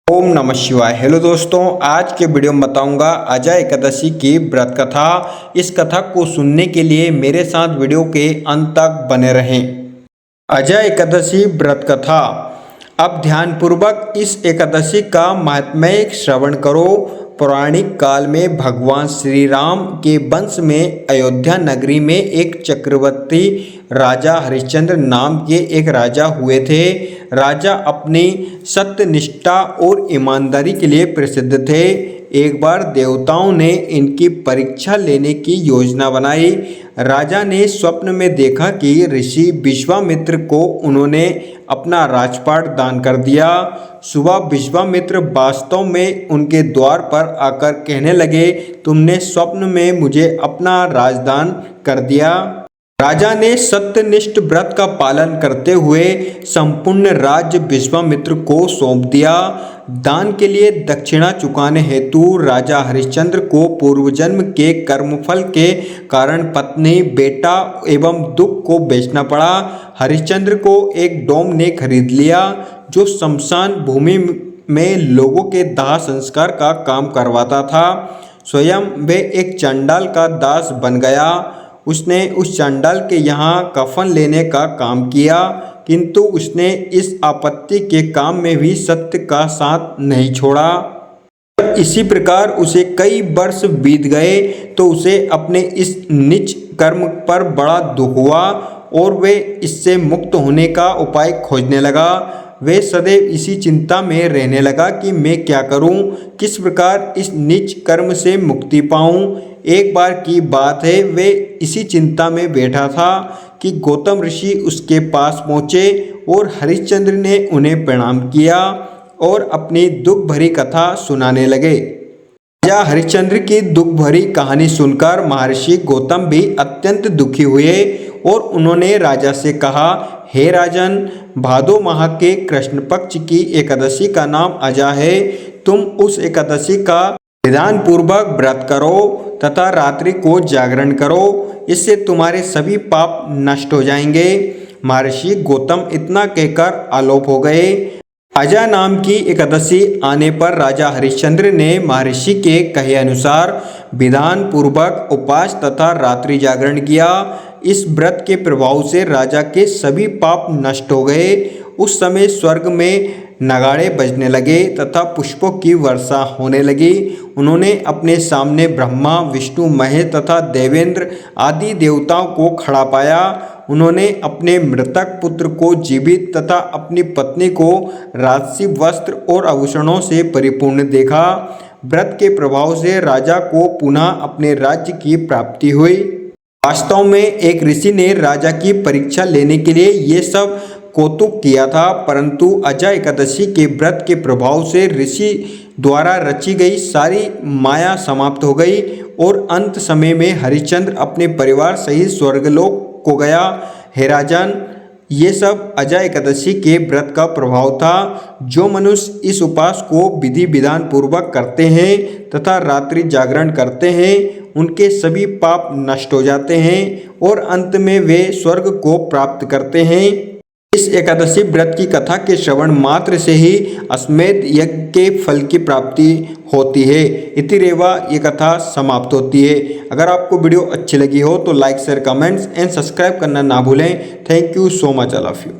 ओम नमः शिवाय। हेलो दोस्तों, आज के वीडियो में बताऊंगा अजय एकादशी की व्रत कथा। इस कथा को सुनने के लिए मेरे साथ वीडियो के अंत तक बने रहें। अजय एकादशी व्रत कथा। अब ध्यानपूर्वक इस एकादशी का महात्म्य श्रवण करो। पौराणिक काल में भगवान श्री राम के वंश में अयोध्या नगरी में एक चक्रवर्ती राजा हरिश्चंद्र नाम के एक राजा हुए थे। राजा अपनी सत्यनिष्ठा और ईमानदारी के लिए प्रसिद्ध थे। एक बार देवताओं ने इनकी परीक्षा लेने की योजना बनाई। राजा ने स्वप्न में देखा कि ऋषि विश्वामित्र को उन्होंने अपना राजपाट दान कर दिया। सुबह विश्वामित्र वास्तव में उनके द्वार पर आकर कहने लगे, तुमने स्वप्न में मुझे अपना राजदान कर दिया। राजा ने सत्यनिष्ठ व्रत का पालन करते हुए संपूर्ण राज्य विश्वामित्र को सौंप दिया। दान के लिए दक्षिणा चुकाने हेतु राजा हरिश्चंद्र को पूर्वजन्म के कर्मफल के कारण पत्नी, बेटा एवं दुख को बेचना पड़ा। हरिश्चंद्र को एक डोम ने खरीद लिया जो शमशान भूमि में लोगों के दाह संस्कार का काम करवाता था। स्वयं वे एक चंडाल का दास बन गया। उसने उस चंडाल के यहाँ कफन लेने का काम किया, किंतु उसने इस आपत्ति के काम में भी सत्य का साथ नहीं छोड़ा। इसी प्रकार उसे कई वर्ष बीत गए तो उसे अपने इस नीच कर्म पर बड़ा दुख हुआ और वे इससे मुक्त होने का उपाय खोजने लगा। वे सदैव इसी चिंता में रहने लगा कि मैं क्या करूं, किस प्रकार इस नीच कर्म से मुक्ति पाऊं। एक बार की बात है, वे इसी चिंता में बैठा था कि गौतम ऋषि उसके पास पहुँचे और हरिश्चंद्र ने उन्हें प्रणाम किया और अपनी दुख भरी कथा सुनाने लगे। राजा हरिश्चंद्र की दुख भरी कहानी सुनकर महर्षि गौतम भी अत्यंत दुखी हुए और उन्होंने राजा से कहा, हे राजन, भादो माह के कृष्ण पक्ष की एकादशी का नाम अजा है। तुम उस एकादशी का विधान पूर्वक व्रत करो तथा रात्रि को जागरण करो, इससे तुम्हारे सभी पाप नष्ट हो जाएंगे। महर्षि गौतम इतना कहकर आलोप हो गए। अजा नाम की एकादशी आने पर राजा हरिश्चंद्र ने महर्षि के कहे अनुसार विधान पूर्वक उपवास तथा रात्रि जागरण किया। इस व्रत के प्रभाव से राजा के सभी पाप नष्ट हो गए। उस समय स्वर्ग में नगाड़े बजने लगे तथा पुष्पों की वर्षा होने लगी। उन्होंने अपने सामने ब्रह्मा, विष्णु, महेश तथा देवेंद्र आदि देवताओं को खड़ा पाया। उन्होंने अपने मृतक पुत्र को जीवित तथा अपनी पत्नी को राजसी वस्त्र और आभूषणों से परिपूर्ण देखा। व्रत के प्रभाव से राजा को पुनः अपने राज्य की प्राप्ति हुई। वास्तव में एक ऋषि ने राजा की परीक्षा लेने के लिए ये सब कौतुक किया था, परंतु अजय एकादशी के व्रत के प्रभाव से ऋषि द्वारा रची गई सारी माया समाप्त हो गई और अंत समय में हरिश्चंद्र अपने परिवार सहित स्वर्गलोक को गया। हे राजन, ये सब अजय एकादशी के व्रत का प्रभाव था। जो मनुष्य इस उपवास को विधि विधान पूर्वक करते हैं तथा रात्रि जागरण करते हैं, उनके सभी पाप नष्ट हो जाते हैं और अंत में वे स्वर्ग को प्राप्त करते हैं। इस एकादशी व्रत की कथा के श्रवण मात्र से ही अश्वमेध यज्ञ के फल की प्राप्ति होती है। इतिरेवा ये कथा समाप्त होती है। अगर आपको वीडियो अच्छी लगी हो तो like, share, comments and subscribe करना ना भूलें। Thank you so much all of you.